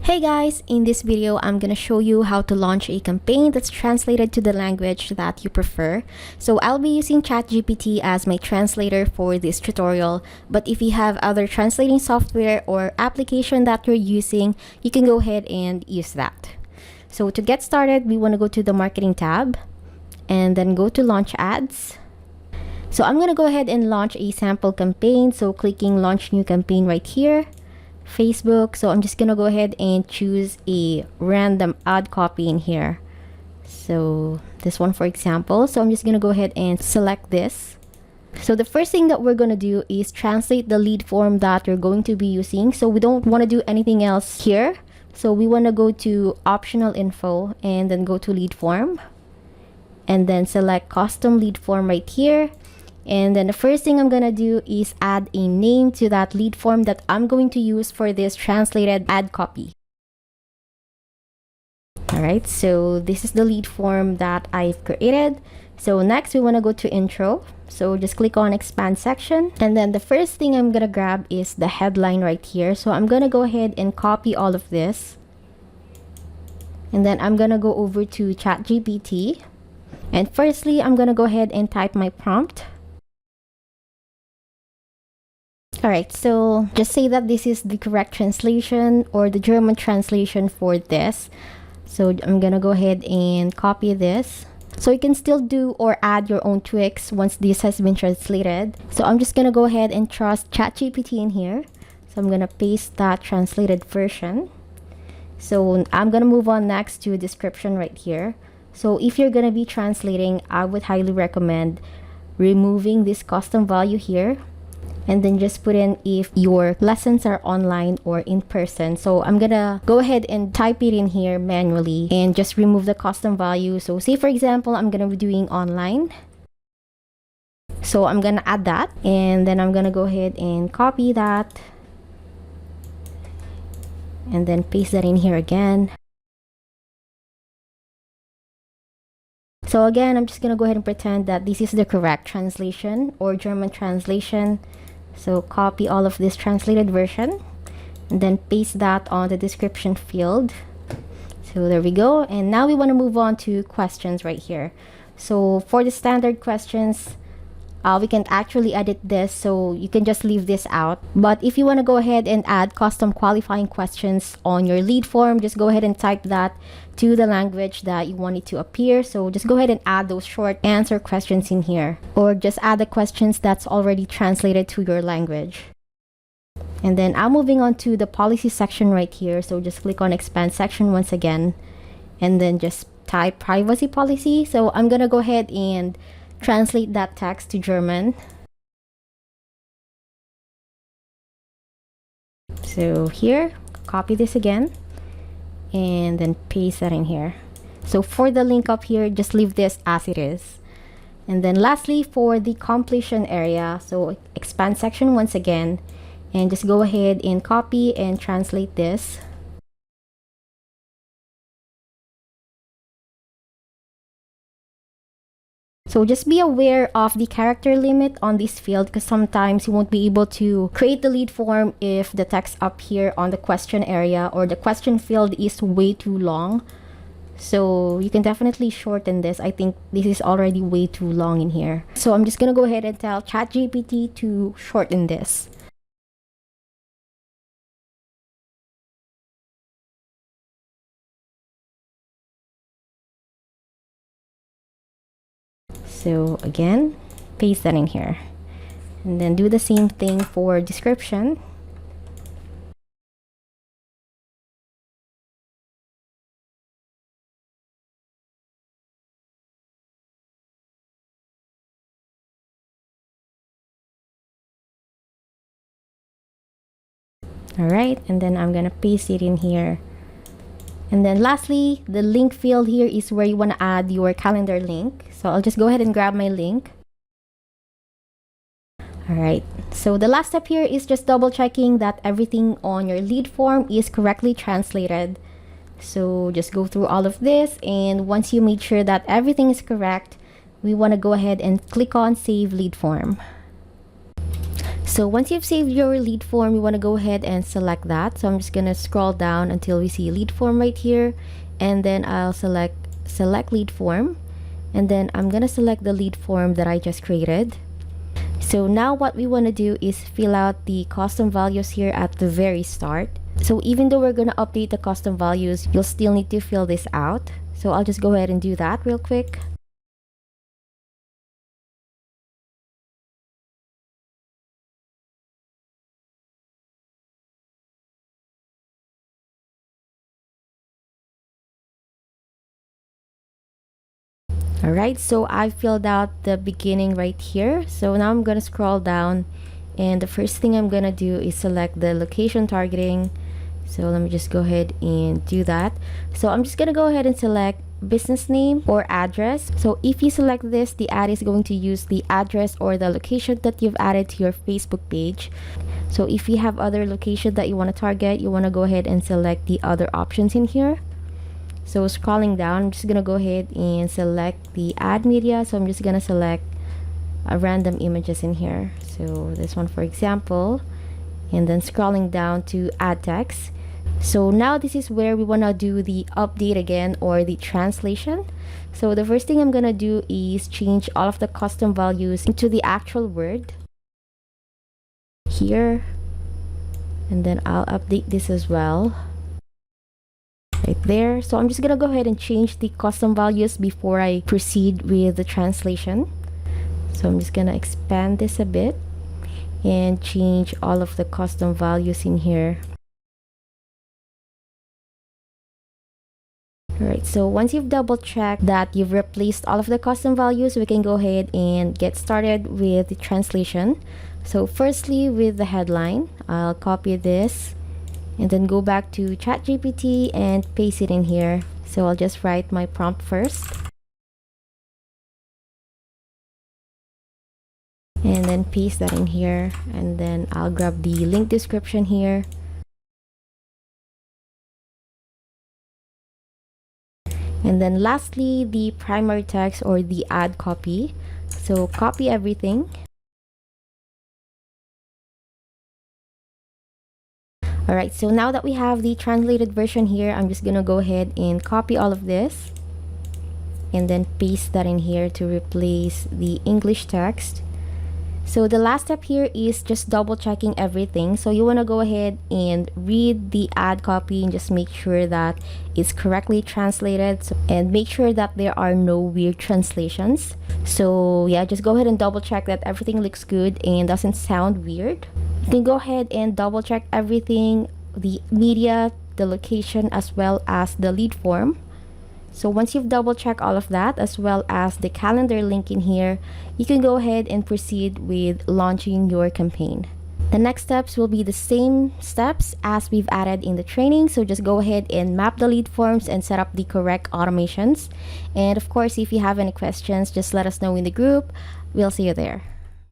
Hey guys, in this video, I'm gonna show you how to launch a campaign that's translated to the language that you prefer. So I'll be using ChatGPT as my translator for this tutorial, but if you have other translating software or application that you're using, you can go ahead and use that. So to get started, we wanna go to the marketing tab and then go to launch ads. So I'm gonna go ahead and launch a sample campaign. So clicking launch new campaign right here. Facebook, so I'm just gonna go ahead and choose a random ad copy in here. So this one, for example. So I'm just gonna go ahead and select this. So the first thing that we're gonna do is translate the lead form that you're going to be using. So we don't want to do anything else here. So we want to go to optional info and then go to lead form and then select custom lead form right here. And then the first thing I'm gonna do is add a name to that lead form that I'm going to use for this translated ad copy. Alright, so this is the lead form that I've created. So next we wanna go to intro. So just click on expand section. And then the first thing I'm gonna grab is the headline right here. So I'm gonna go ahead and copy all of this. And then I'm gonna go over to ChatGPT. And firstly, I'm gonna go ahead and type my prompt. Alright, so just say that this is the correct translation or the German translation for this. So I'm gonna go ahead and copy this. So you can still do or add your own tweaks once this has been translated. So I'm just gonna go ahead and trust ChatGPT in here. So I'm gonna paste that translated version. So I'm gonna move on next to description right here. So if you're gonna be translating, I would highly recommend removing this custom value here. And then just put in if your lessons are online or in person. So I'm gonna go ahead and type it in here manually and just remove the custom value. So say for example, I'm gonna be doing online. So I'm gonna add that and then I'm gonna go ahead and copy that and then paste that in here again. So again, I'm just gonna go ahead and pretend that this is the correct translation or German translation. So copy all of this translated version and then paste that on the description field. So there we go. And now we want to move on to questions right here. So for the standard questions, we can actually edit this, so you can just leave this out. But if you want to go ahead and add custom qualifying questions on your lead form, just go ahead and type that to the language that you want it to appear. So just go ahead and add those short answer questions in here, or just add the questions that's already translated to your language. And then I'm moving on to the policy section right here. So just click on expand section once again and then just type privacy policy. So I'm gonna go ahead and translate that text to German. So here, copy this again and then paste that in here. So for the link up here, just leave this as it is. And then lastly, for the completion area, so expand section once again and just go ahead and copy and translate this. So just be aware of the character limit on this field because sometimes you won't be able to create the lead form if the text up here on the question area or the question field is way too long. So you can definitely shorten this. I think this is already way too long in here. So I'm just gonna go ahead and tell ChatGPT to shorten this. So again, paste that in here and then do the same thing for description. Alright, and then I'm gonna paste it in here. And then lastly, the link field here is where you want to add your calendar link. So I'll just go ahead and grab my link. Alright, so the last step here is just double checking that everything on your lead form is correctly translated. So just go through all of this, and once you make sure that everything is correct, we want to go ahead and click on save lead form. So once you've saved your lead form, you want to go ahead and select that. So I'm just going to scroll down until we see lead form right here, and then I'll select lead form, and then I'm going to select the lead form that I just created. So now what we want to do is fill out the custom values here at the very start. So even though we're going to update the custom values, you'll still need to fill this out. So I'll just go ahead and do that real quick. Alright, so I filled out the beginning right here. So now I'm gonna scroll down, and the first thing I'm gonna do is select the location targeting. So let me just go ahead and do that. So I'm just gonna go ahead and select business name or address. So if you select this, the ad is going to use the address or the location that you've added to your Facebook page. So if you have other location that you want to target, you want to go ahead and select the other options in here. So scrolling down, I'm just gonna go ahead and select the ad media. So I'm just gonna select random images in here. So this one, for example, and then scrolling down to add text. So now this is where we wanna do the update again, or the translation. So the first thing I'm gonna do is change all of the custom values into the actual word here, and then I'll update this as well right there. So I'm just gonna go ahead and change the custom values before I proceed with the translation. So I'm just gonna expand this a bit and change all of the custom values in here. Alright, so once you've double checked that you've replaced all of the custom values, we can go ahead and get started with the translation. So firstly, with the headline, I'll copy this and then go back to ChatGPT and paste it in here. So I'll just write my prompt first, and then paste that in here, and then I'll grab the link description here, and then lastly the primary text or the ad copy. So copy everything. Alright, so now that we have the translated version here, I'm just gonna go ahead and copy all of this and then paste that in here to replace the English text. So the last step here is just double checking everything. So you want to go ahead and read the ad copy and just make sure that it's correctly translated, and make sure that there are no weird translations. So yeah, just go ahead and double check that everything looks good and doesn't sound weird. You can go ahead and double check everything, the media, the location, as well as the lead form. So once you've double checked all of that, as well as the calendar link in here, you can go ahead and proceed with launching your campaign. The next steps will be the same steps as we've added in the training. So just go ahead and map the lead forms and set up the correct automations. And of course, if you have any questions, just let us know in the group. We'll see you there.